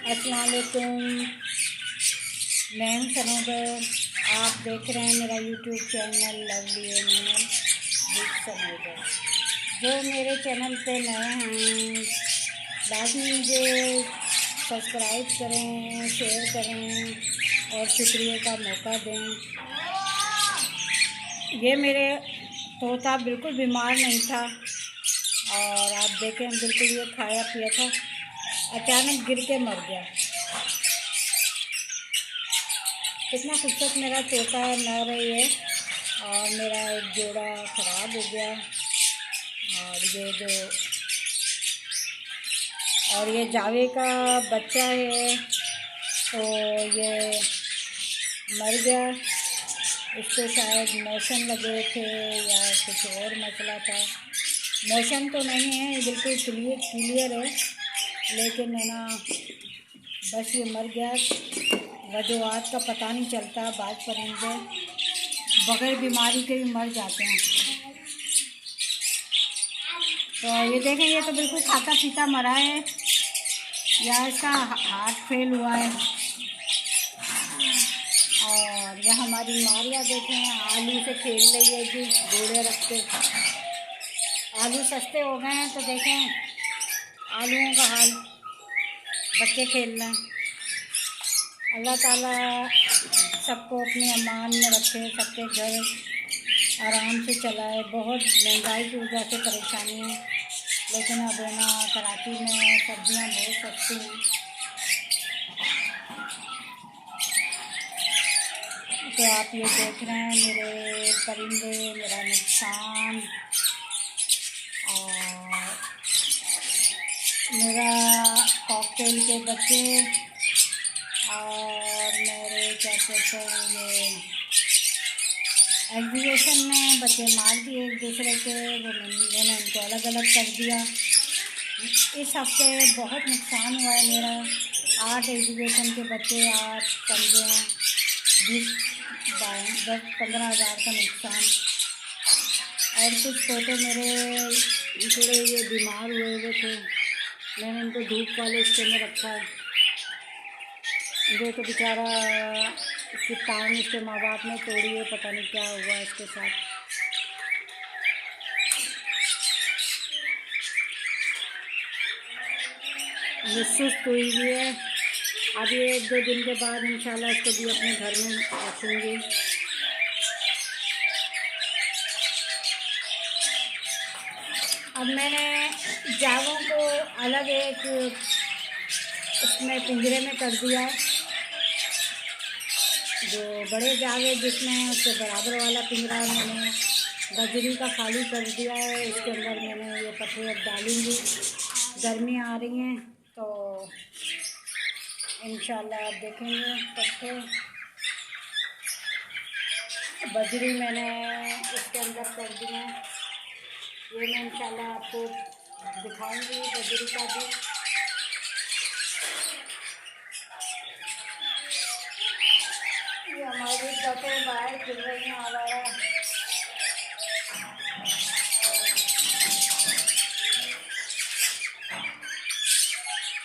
अस्सलाम वालेकुम। मैं हूं सनोबर। आप देख रहे हैं मेरा YouTube channel lovely animal with Sanobar. जो मेरे चैनल पे नए हैं लाजमी मुझे सब्सक्राइब करें, शेयर करें और शुक्रिया का मौका दें। ये मेरे तोता बिल्कुल बीमार नहीं था और आप देखें बिल्कुल ये खाया पिया था, अचानक गिर के मर गया। कितना खूबसूरत मेरा तोता मर रही है और मेरा एक जोड़ा ख़राब हो गया। और ये जावे का बच्चा है तो ये मर गया। इसको शायद मोशन लगे थे या कुछ और मसला था। मोशन तो नहीं है, ये बिल्कुल क्लियर है, लेकिन है ना बस ये मर गया। वजूहात का पता नहीं चलता। बाज परिंदे बगैर बीमारी के भी मर जाते हैं। तो ये देखें, ये तो बिल्कुल खाता पीता मरा है या इसका हार्ट फेल हुआ है। और यह हमारी मारिया देखें आलू से खेल रही है जी, घोड़े रख के। आलू सस्ते हो गए हैं तो देखें आलूओं का हाल, बच्चे खेल रहे हैं। अल्लाह ताला सबको अपने अमान में रखे, सबके घर आराम से चलाए। बहुत महंगाई की वजह से परेशानी है, लेकिन अब है ना कराची में सब्जियां बहुत सस्ती हैं। तो आप ये देख रहे हैं मेरे परिंदे, मेरा नुकसान और मेरा कॉकटेल के बच्चे और मेरे क्या कहते हैं ये एग्जीबिशन में बच्चे मार दिए एक दूसरे के। वो मैंने उनको अलग अलग कर दिया। इस हफ्ते बहुत नुकसान हुआ है मेरा। 8 एग्जीबिशन के बच्चे आप समझे 10-15 हज़ार का नुकसान। और कुछ तोते मेरे थोड़े ये बीमार हुए थे, मैंने उनको धूप वाले हिस्से में रखा है। ये तो बेचारा इसकी टांग इसके माँ बाप ने तोड़ी है, पता नहीं क्या हुआ इसके साथ। ये सुस्त हुई भी है। अभी 1-2 दिन के बाद इंशाल्लाह इसको भी अपने घर में रखूँगी। अब मैंने जावों को अलग एक उसमें पिंजरे में कर दिया। जो बड़े जावे जिसमें उसके बराबर वाला पिंजरा मैंने बजरी का खाली कर दिया है। इसके अंदर मैंने ये पत्ते अब डालूँगी। गर्मी आ रही हैं तो इंशाल्लाह आप देखेंगे पत्ते। बजरी मैंने इसके अंदर कर दी है। ये मैं इंशाल्लाह आपको दिखाऊंगी बजरी का भी। ये हमारी बसें बाहर खुल रही हैं आवारा।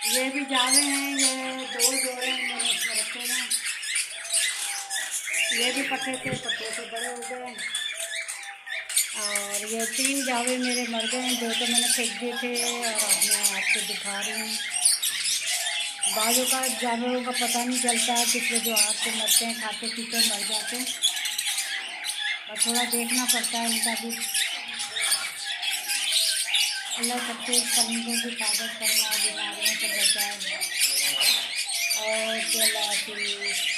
ये भी जावे हैं, ये 2 जोड़े मैंने इसमें रखे हैं। ये भी पत्ते से बड़े हो गए। और ये 3 जावे मेरे मर गए हैं, 2 तो मैंने फेंक दिए थे और अब मैं आपको दिखा रही हूँ। बाजों का जानवरों का पता नहीं चलता, किस वजह से मरते हैं, खाते पीते मर जाते हैं। और थोड़ा देखना पड़ता है इनका भी। अल्लाह सबके परिंदों की हिफाजत करना, बीमारियों से बचाए। और अल्लाह हाफ़िज़।